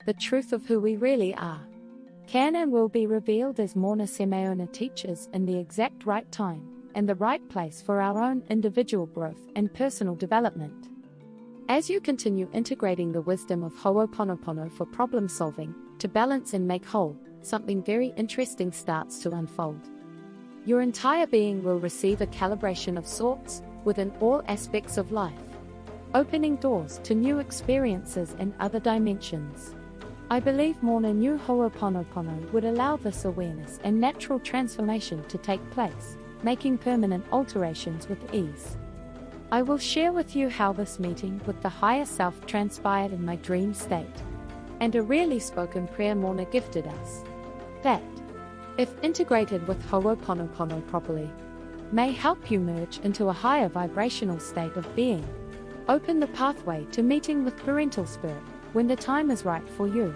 the truth of who we really are, can and will be revealed as Morrnah Simeona teaches in the exact right time and the right place for our own individual growth and personal development. As you continue integrating the wisdom of hooponopono for problem solving, to balance and make whole, something very interesting starts to unfold. Your entire being will receive a calibration of sorts within all aspects of life, opening doors to new experiences and other dimensions. I believe Morrnah knew hooponopono would allow this awareness and natural transformation to take place, making permanent alterations with ease. I will share with you how this meeting with the higher self transpired in my dream state, and a rarely spoken prayer Morrnah gifted us, that, if integrated with hooponopono properly, may help you merge into a higher vibrational state of being, open the pathway to meeting with parental spirit when the time is right for you.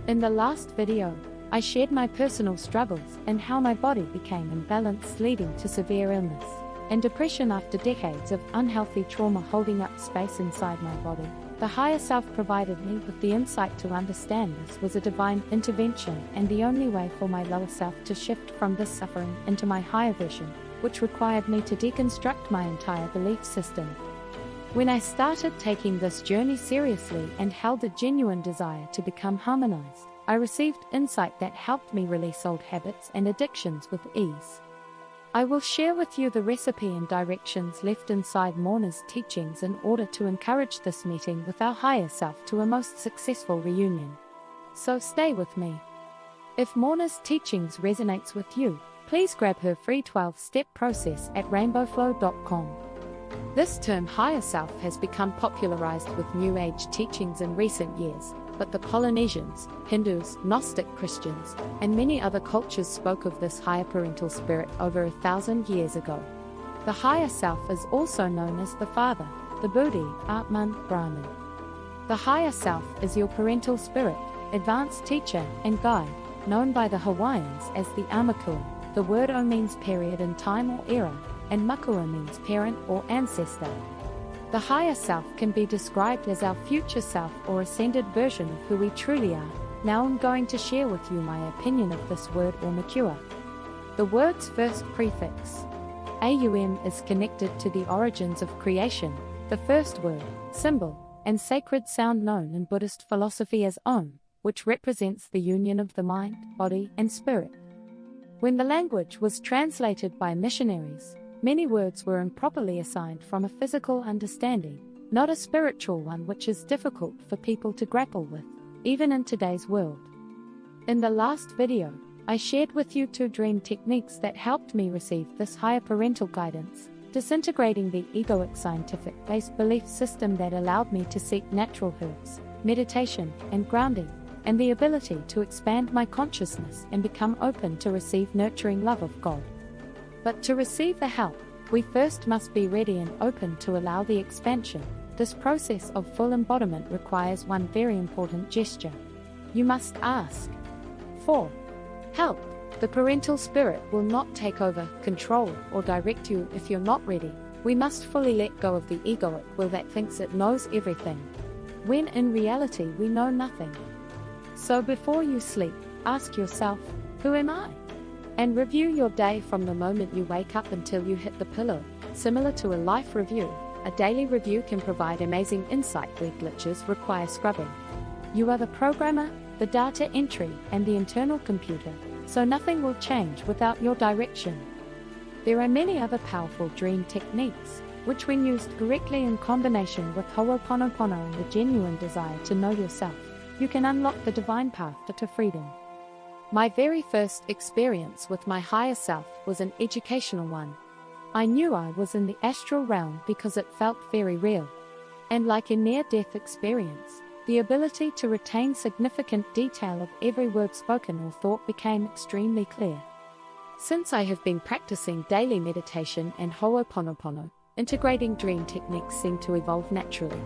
In the last video, I shared my personal struggles and how my body became imbalanced, leading to severe illness and depression after decades of unhealthy trauma holding up space inside my body. The higher self provided me with the insight to understand this was a divine intervention and the only way for my lower self to shift from this suffering into my higher version, which required me to deconstruct my entire belief system. When I started taking this journey seriously and held a genuine desire to become harmonized, I received insight that helped me release old habits and addictions with ease. I will share with you the recipe and directions left inside Morrnah's teachings in order to encourage this meeting with our higher self to a most successful reunion. So stay with me. If Morrnah's teachings resonates with you, please grab her free 12-step process at rainbowflow.com. This term higher self has become popularized with New Age teachings in recent years, but the Polynesians, Hindus, Gnostic Christians, and many other cultures spoke of this higher parental spirit over 1,000 years ago. The higher self is also known as the Father, the Buddhi, Atman, Brahman. The higher self is your parental spirit, advanced teacher and guide, known by the Hawaiians as the Aumakua. The word O means period in time or era, and Makua means parent or ancestor. The higher self can be described as our future self or ascended version of who we truly are. Now I'm going to share with you my opinion of this word Aumakua. The word's first prefix, Aum, is connected to the origins of creation, the first word, symbol, and sacred sound known in Buddhist philosophy as Om, which represents the union of the mind, body, and spirit. When the language was translated by missionaries, many words were improperly assigned from a physical understanding, not a spiritual one, which is difficult for people to grapple with, even in today's world. In the last video, I shared with you 2 dream techniques that helped me receive this higher parental guidance, disintegrating the egoic scientific-based belief system that allowed me to seek natural herbs, meditation, and grounding, and the ability to expand my consciousness and become open to receive nurturing love of God. But to receive the help, we first must be ready and open to allow the expansion. This process of full embodiment requires one very important gesture. You must ask for help. The parental spirit will not take over, control, or direct you if you're not ready. We must fully let go of the egoic will that thinks it knows everything, when in reality we know nothing. So before you sleep, ask yourself, who am I? And review your day from the moment you wake up until you hit the pillow. Similar to a life review, a daily review can provide amazing insight where glitches require scrubbing. You are the programmer, the data entry, and the internal computer, so nothing will change without your direction. There are many other powerful dream techniques, which when used correctly in combination with hooponopono and the genuine desire to know yourself, you can unlock the divine path to freedom. My very first experience with my higher self was an educational one. I knew I was in the astral realm because it felt very real. And like a near-death experience, the ability to retain significant detail of every word spoken or thought became extremely clear. Since I have been practicing daily meditation and hooponopono, integrating dream techniques seem to evolve naturally.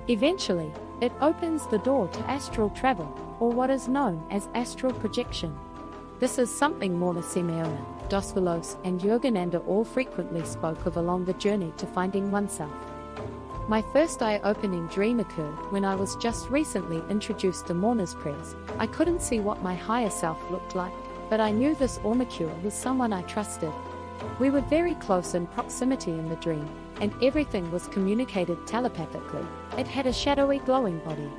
Eventually, it opens the door to astral travel, or what is known as astral projection. This is something Morrnah Simeona, Dos Velos, and Yogananda all frequently spoke of along the journey to finding oneself. My first eye-opening dream occurred when I was just recently introduced to Morrnah's prayers. I couldn't see what my higher self looked like, but I knew this Aumakua was someone I trusted. We were very close in proximity in the dream, and everything was communicated telepathically. It had a shadowy glowing body.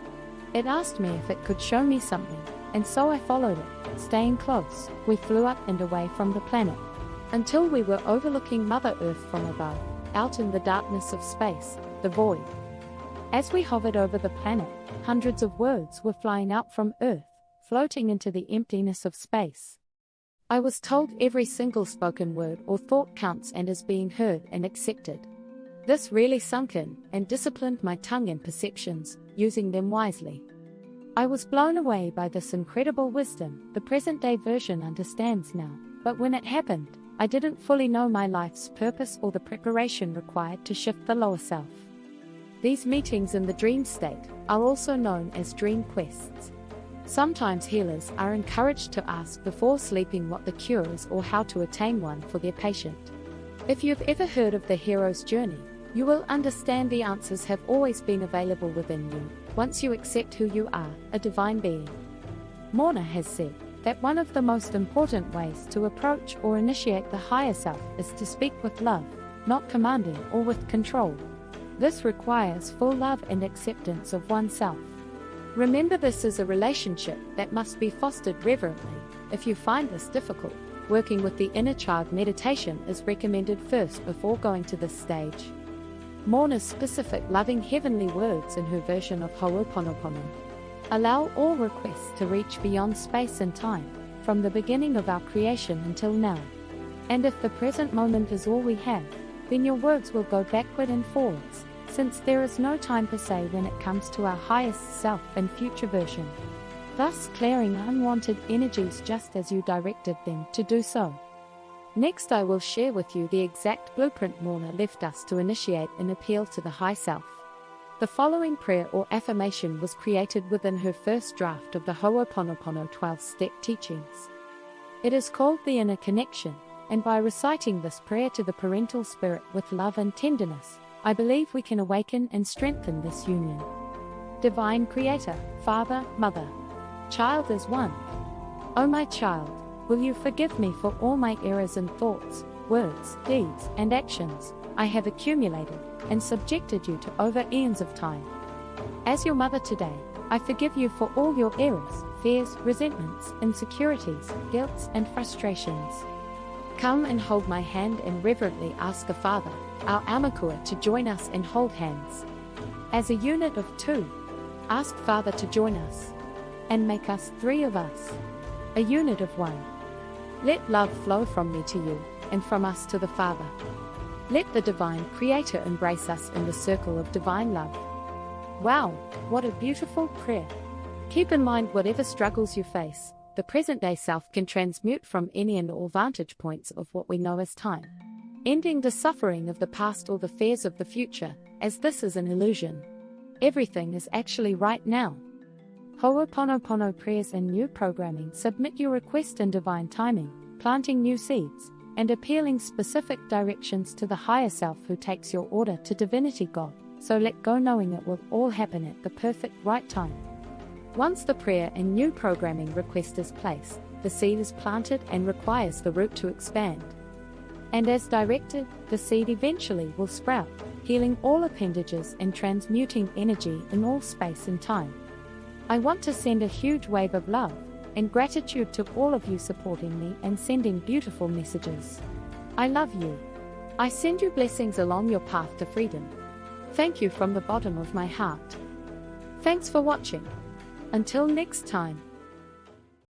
It asked me if it could show me something, and so I followed it, staying close. We flew up and away from the planet, until we were overlooking Mother Earth from above, out in the darkness of space, the void. As we hovered over the planet, hundreds of words were flying out from Earth, floating into the emptiness of space. I was told every single spoken word or thought counts and is being heard and accepted. This really sunk in and disciplined my tongue and perceptions, using them wisely. I was blown away by this incredible wisdom the present-day version understands now, but when it happened, I didn't fully know my life's purpose or the preparation required to shift the lower self. These meetings in the dream state are also known as dream quests. Sometimes healers are encouraged to ask before sleeping what the cure is or how to attain one for their patient. If you've ever heard of the hero's journey, you will understand the answers have always been available within you, once you accept who you are, a divine being. Morrnah has said that one of the most important ways to approach or initiate the higher self is to speak with love, not commanding or with control. This requires full love and acceptance of oneself. Remember, this is a relationship that must be fostered reverently. If you find this difficult, working with the inner child meditation is recommended first before going to this stage. Morrnah's specific loving heavenly words in her version of hooponopono allow all requests to reach beyond space and time, from the beginning of our creation until now. And if the present moment is all we have, then your words will go backward and forwards, since there is no time per se when it comes to our highest self and future version, thus clearing unwanted energies just as you directed them to do so. Next, I will share with you the exact blueprint Morrnah left us to initiate an appeal to the high self. The following prayer or affirmation was created within her first draft of the Hooponopono 12-step teachings. It is called the Inner Connection, and by reciting this prayer to the parental spirit with love and tenderness, I believe we can awaken and strengthen this union. Divine Creator, Father, Mother, Child is one. O my child, will you forgive me for all my errors in thoughts, words, deeds, and actions I have accumulated and subjected you to over eons of time. As your mother today, I forgive you for all your errors, fears, resentments, insecurities, guilt, and frustrations. Come and hold my hand and reverently ask a Father, our Aumakua, to join us and hold hands. As a unit of two, ask Father to join us and make us three of us, a unit of one. Let love flow from me to you and from us to the Father. Let the Divine Creator embrace us in the circle of divine love. Wow, what a beautiful prayer. Keep in mind, whatever struggles you face, the present-day self can transmute from any and all vantage points of what we know as time, ending the suffering of the past or the fears of the future, as this is an illusion. Everything is actually right now. Hooponopono prayers and new programming. Submit your request in divine timing, planting new seeds, and appealing specific directions to the higher self who takes your order to Divinity God, so let go knowing it will all happen at the perfect right time. Once the prayer and new programming request is placed, the seed is planted and requires the root to expand. And as directed, the seed eventually will sprout, healing all appendages and transmuting energy in all space and time. I want to send a huge wave of love and gratitude to all of you supporting me and sending beautiful messages. I love you. I send you blessings along your path to freedom. Thank you from the bottom of my heart. Thanks for watching. Until next time.